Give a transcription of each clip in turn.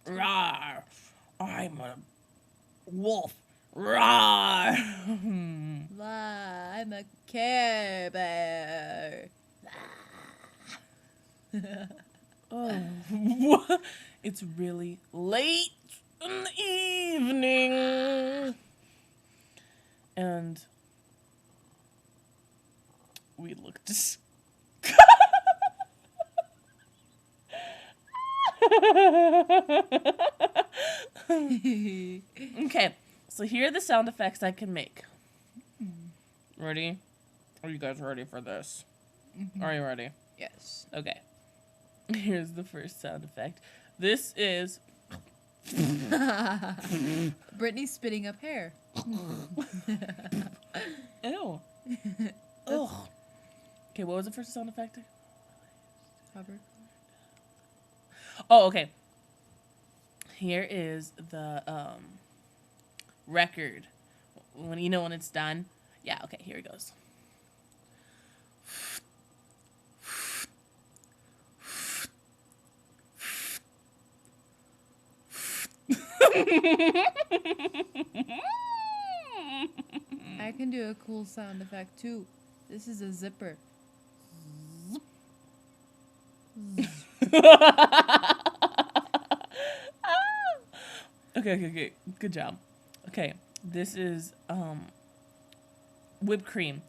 Rawr. I'm a wolf. Rawr. I'm a Care Bear. Oh, it's really late in the evening. And we look Okay, so here are the sound effects I can make. Ready? Are you guys ready for this? Are you ready? Yes. Okay. Here's the first sound effect. This is... Brittany's spitting up hair. Ew. Ugh. Okay, what was the first sound effect? Cover. Oh, okay. Here is the record. When you know when it's done. Yeah, okay, here it goes. I can do a cool sound effect too. This is a zipper. Okay. Good job. Okay, this is whipped cream.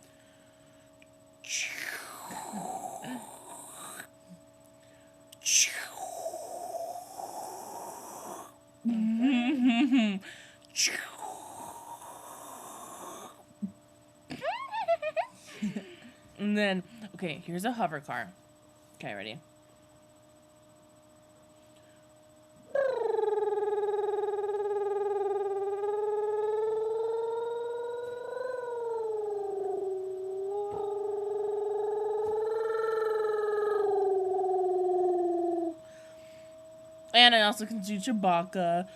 And then, okay, here's a hover car. Okay, ready? And I also can do Chewbacca.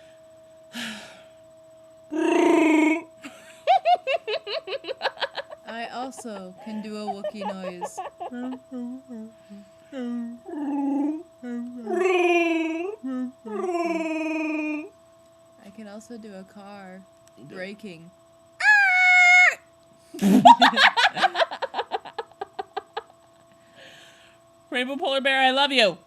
I also can do a Wookiee noise. I can also do a car braking. Rainbow Polar Bear, I love you.